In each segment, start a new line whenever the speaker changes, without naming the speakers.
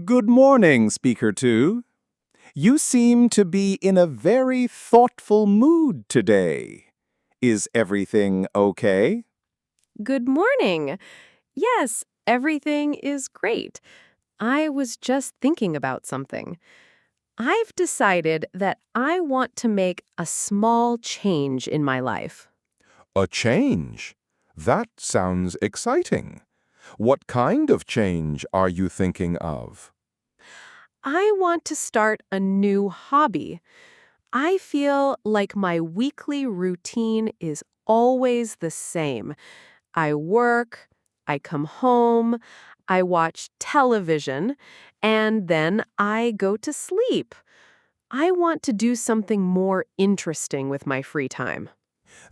Good morning, Speaker 2. You seem to be in a very thoughtful mood today. Is everything okay?
Good morning. Yes, everything is great. I was just thinking about something. I've decided that I want to make a small change in my life.
A change? That sounds exciting. What kind of change are you thinking of?
I want to start a new hobby. I feel like my weekly routine is always the same. I work, I come home, I watch television, and then I go to sleep. I want to do something more interesting with my free time.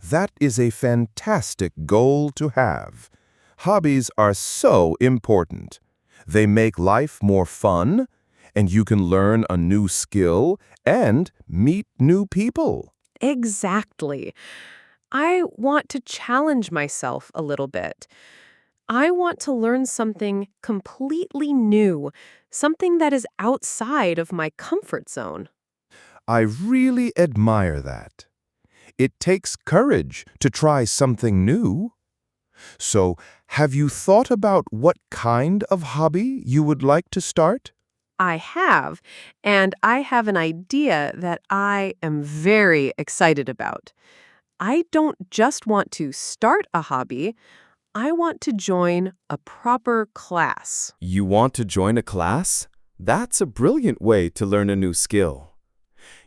That is a fantastic goal to have. Hobbies are so important. They make life more fun, and you can learn a new skill and meet new people.
Exactly. I want to challenge myself a little bit. I want to learn something completely new, something that is outside of my comfort zone.
I really admire that. It takes courage to try something new. So, have you thought about what kind of hobby you would like to start?
I have, and I have an idea that I am very excited about. I don't just want to start a hobby, I want to join a proper class.
You want to join a class? That's a brilliant way to learn a new skill.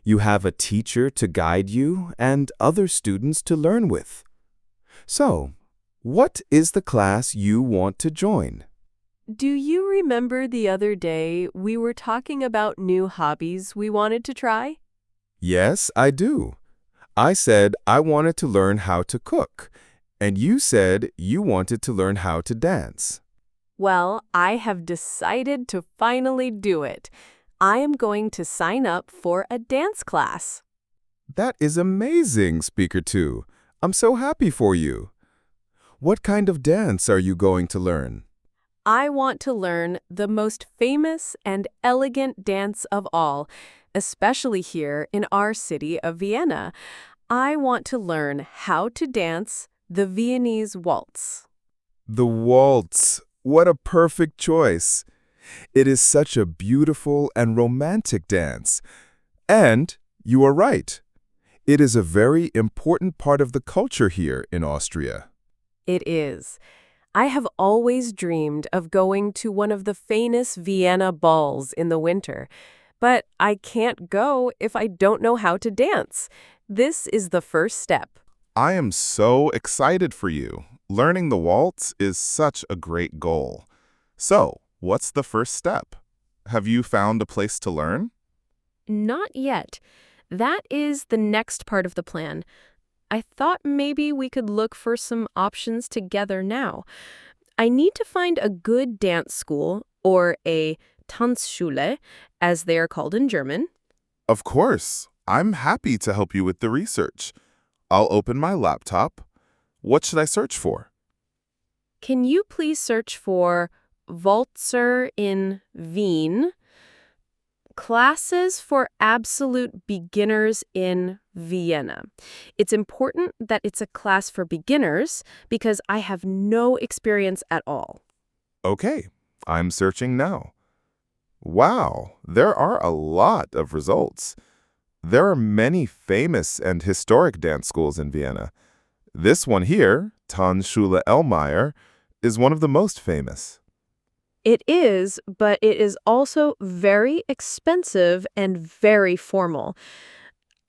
You have a teacher to guide you and other students to learn with. So, what is the class you want to join?
Do you remember the other day we were talking about new hobbies we wanted to try?
Yes, I do. I said I wanted to learn how to cook, and you said you wanted to learn how to dance.
Well, I have decided to finally do it. I am going to sign up for a dance class.
That is amazing, Speaker 2. I'm so happy for you. What kind of dance are you going to learn?
I want to learn the most famous and elegant dance of all, especially here in our city of Vienna. I want to learn how to dance the Viennese Waltz.
The waltz. What a perfect choice. It is such a beautiful and romantic dance. And you are right. It is a very important part of the culture here in Austria.
It is. I have always dreamed of going to one of the famous Vienna balls in the winter, but I can't go if I don't know how to dance. This is the first step.
I am so excited for you. Learning the waltz is such a great goal. So, what's the first step? Have you found a place to learn?
Not yet. That is the next part of the plan. I thought maybe we could look for some options together now. I need to find a good dance school, or a Tanzschule, as they are called in German.
Of course. I'm happy to help you with the research. I'll open my laptop. What should I search for?
Can you please search for Waltzer in Wien? Classes for absolute beginners in Vienna. It's important that it's a class for beginners because I have no experience at all.
Okay, I'm searching now. Wow, there are a lot of results. There are many famous and historic dance schools in Vienna. This one here, Tanzschule Elmire, is one of the most famous.
It is, but it is also very expensive and very formal.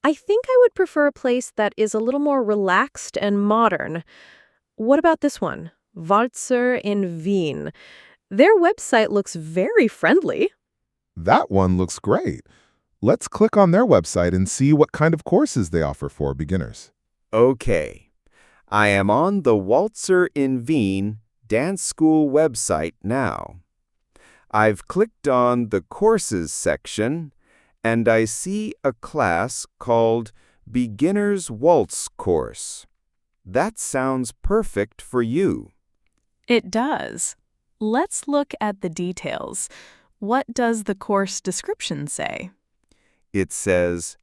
I think I would prefer a place that is a little more relaxed and modern. What about this one? Waltzer in Wien. Their website looks very friendly.
That one looks great. Let's click on their website and see what kind of courses they offer for beginners.
Okay. I am on the Waltzer in Wien Dance School website now. I've clicked on the Courses section, and I see a class called Beginner's Waltz Course. That sounds perfect for you.
It does. Let's look at the details. What does the course description say?
It says,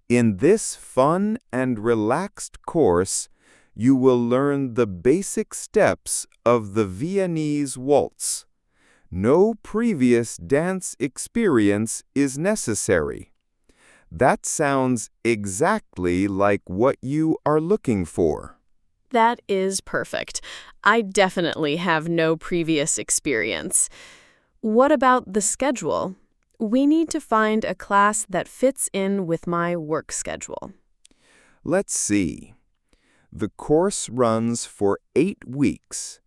"In this fun and relaxed course, you will learn the basic steps of the Viennese Waltz. No previous dance experience is necessary." That sounds exactly like what you are looking for.
That is perfect. I definitely have no previous experience. What about the schedule? We need to find a class that fits in with my work schedule.
Let's see. The course runs for 8 weeks,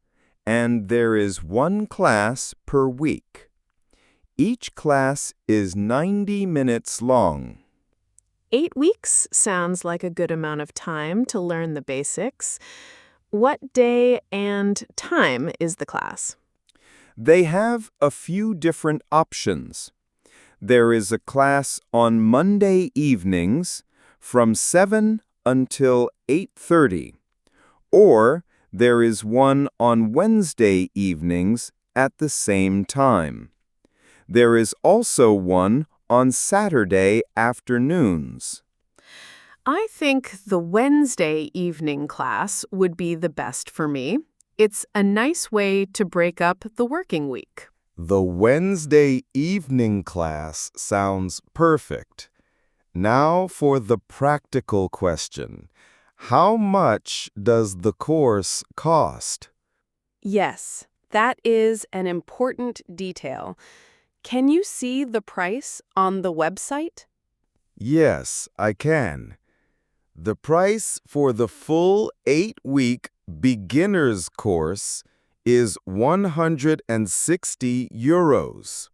and there is one class per week. Each class is 90 minutes long.
8 weeks sounds like a good amount of time to learn the basics. What day and time is the class?
They have a few different options. There is a class on Monday evenings from 7 until 8:30, or there is one on Wednesday evenings at the same time. There is also one on Saturday afternoons.
I think the Wednesday evening class would be the best for me. It's a nice way to break up the working week.
The Wednesday evening class sounds perfect. Now for the practical question. How much does the course cost?
Yes, that is an important detail. Can you see the price on the website?
Yes, I can. The price for the full 8-week beginner's course is €160.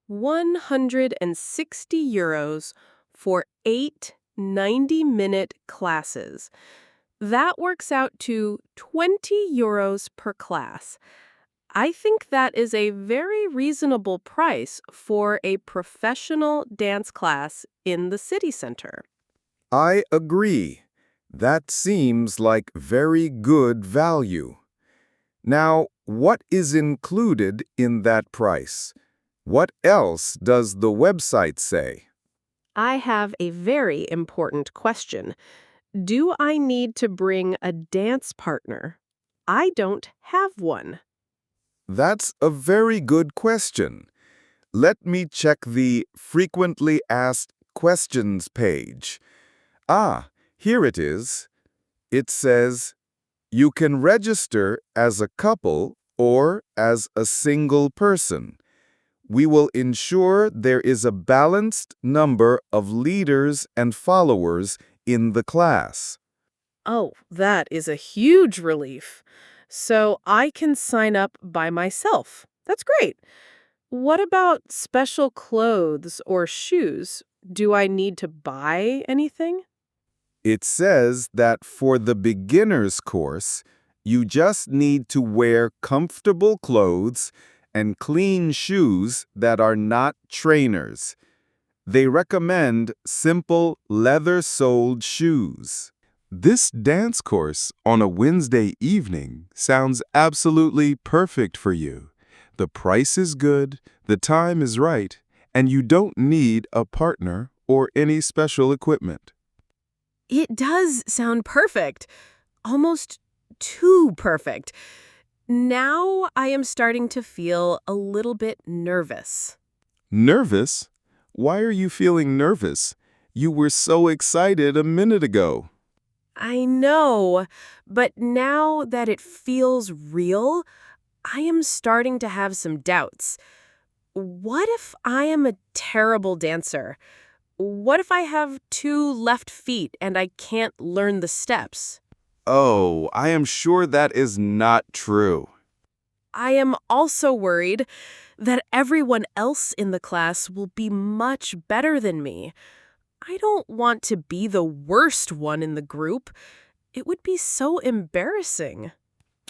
160 euros for 8 90-minute classes. That works out to 20 euros per class. I think that is a very reasonable price for a professional dance class in the city center.
I agree. That seems like very good value. Now, what is included in that price? What else does the website say?
I have a very important question. Do I need to bring a dance partner? I don't have one.
That's a very good question. Let me check the Frequently Asked Questions page. Ah, here it is. It says, you can register as a couple or as a single person. We will ensure there is a balanced number of leaders and followers in the class.
Oh, that is a huge relief. So I can sign up by myself. That's great. What about special clothes or shoes? Do I need to buy anything?
It says that for the beginner's course, you just need to wear comfortable clothes and clean shoes that are not trainers. They recommend simple leather-soled shoes. This dance course on a Wednesday evening sounds absolutely perfect for you. The price is good, the time is right, and you don't need a partner or any special equipment.
It does sound perfect. Almost too perfect. Now I am starting to feel a little bit nervous.
Nervous? Why are you feeling nervous? You were so excited a minute ago.
I know, but now that it feels real, I am starting to have some doubts. What if I am a terrible dancer? What if I have 2 left feet and I can't learn the steps?
Oh, I am sure that is not true.
I am also worried that everyone else in the class will be much better than me. I don't want to be the worst one in the group. It would be so embarrassing.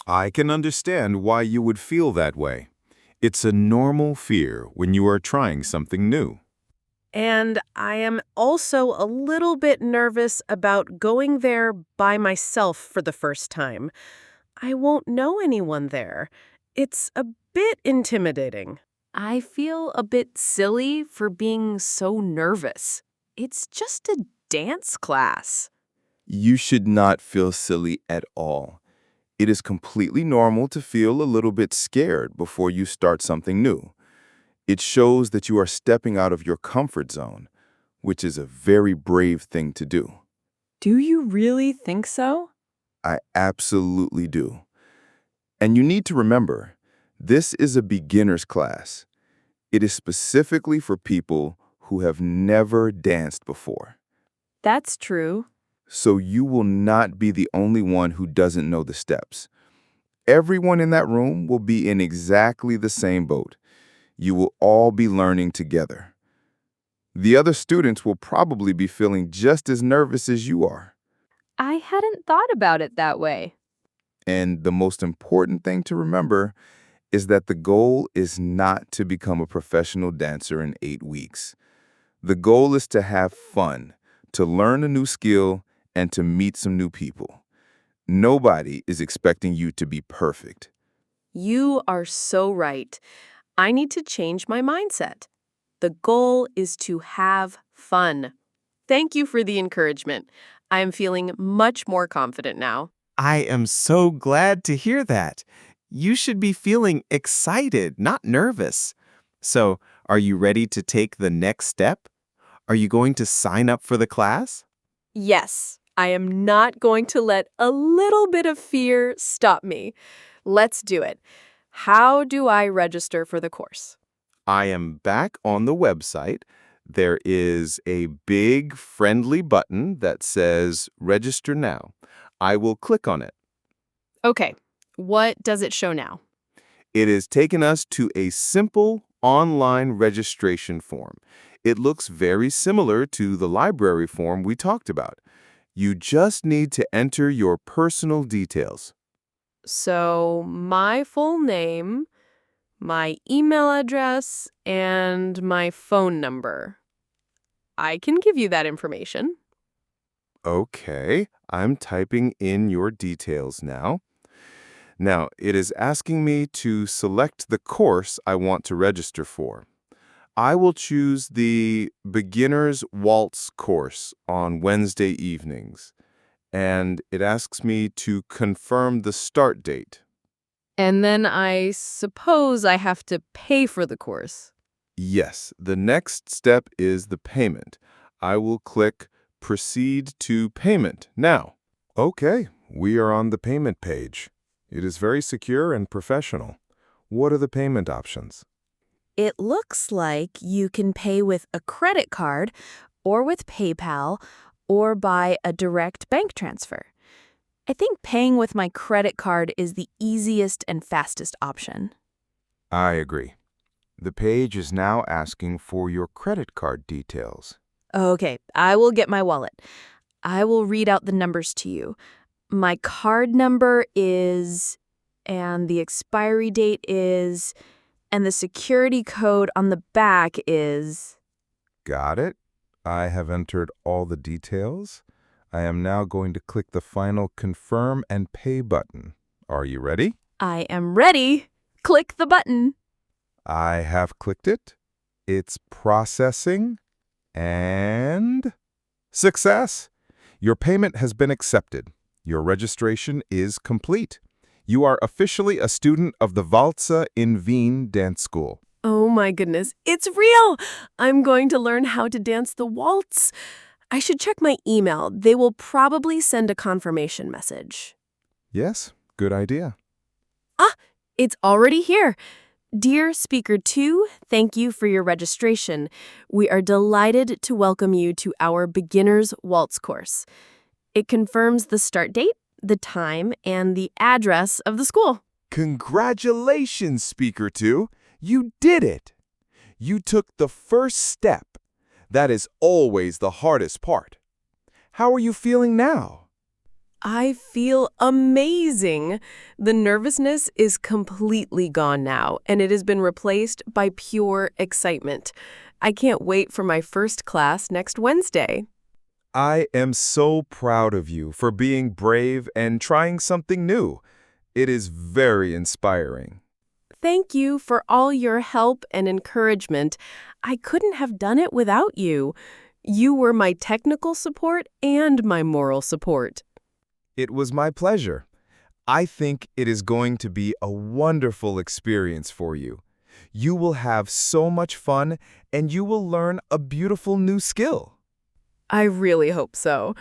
I can understand why you would feel that way. It's a normal fear when you are trying something new.
And I am also a little bit nervous about going there by myself for the first time. I won't know anyone there. It's a bit intimidating. I feel a bit silly for being so nervous. It's just a dance class.
You should not feel silly at all. It is completely normal to feel a little bit scared before you start something new. It shows that you are stepping out of your comfort zone, which is a very brave thing to do.
Do you really think so?
I absolutely do. And you need to remember, this is a beginner's class. It is specifically for people who have never danced before.
That's true.
So you will not be the only one who doesn't know the steps. Everyone in that room will be in exactly the same boat. You will all be learning together. The other students will probably be feeling just as nervous as you are.
I hadn't thought about it that way.
And the most important thing to remember is that the goal is not to become a professional dancer in 8 weeks. The goal is to have fun, to learn a new skill, and to meet some new people. Nobody is expecting you to be perfect.
You are so right. I need to change my mindset. The goal is to have fun. Thank you for the encouragement. I am feeling much more confident now.
I am so glad to hear that. You should be feeling excited, not nervous. So, are you ready to take the next step? Are you going to sign up for the class?
Yes, I am not going to let a little bit of fear stop me. Let's do it. How do I register for the course?
I am back on the website. There is a big friendly button that says Register Now. I will click on it.
Okay, what does it show now?
It has taken us to a simple online registration form. It looks very similar to the library form we talked about. You just need to enter your personal details.
So, my full name, my email address, and my phone number. I can give you that information.
Okay, I'm typing in your details now. Now, it is asking me to select the course I want to register for. I will choose the Beginner's Waltz course on Wednesday evenings, and it asks me to confirm the start date.
And then I suppose I have to pay for the course.
Yes, the next step is the payment. I will click Proceed to Payment now. Okay, we are on the payment page. It is very secure and professional. What are the payment options?
It looks like you can pay with a credit card or with PayPal or by a direct bank transfer. I think paying with my credit card is the easiest and fastest option.
I agree. The page is now asking for your credit card details.
Okay, I will get my wallet. I will read out the numbers to you. My card number is, and the expiry date is, and the security code on the back is.
Got it. I have entered all the details. I am now going to click the final Confirm and Pay button. Are you ready?
I am ready. Click the button.
I have clicked it. It's processing. And success! Your payment has been accepted. Your registration is complete. You are officially a student of the Waltz in Wien Dance School.
Oh my goodness, it's real! I'm going to learn how to dance the waltz. I should check my email. They will probably send a confirmation message.
Yes, good idea.
Ah, it's already here. Dear Speaker 2, thank you for your registration. We are delighted to welcome you to our Beginner's Waltz course. It confirms the start date, the time, and the address of the school.
Congratulations, Speaker 2. You did it. You took the first step. That is always the hardest part. How are you feeling now?
I feel amazing. The nervousness is completely gone now, and it has been replaced by pure excitement. I can't wait for my first class next Wednesday.
I am so proud of you for being brave and trying something new. It is very inspiring.
Thank you for all your help and encouragement. I couldn't have done it without you. You were my technical support and my moral support.
It was my pleasure. I think it is going to be a wonderful experience for you. You will have so much fun, and you will learn a beautiful new skill.
I really hope so.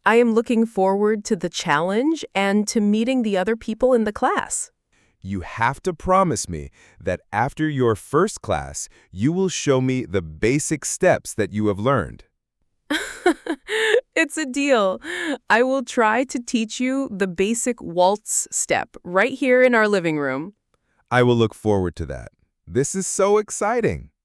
I am looking forward to the challenge and to meeting the other people in the class.
You have to promise me that after your first class, you will show me the basic steps that you have learned.
It's a deal. I will try to teach you the basic waltz step right here in our living room.
I will look forward to that. This is so exciting.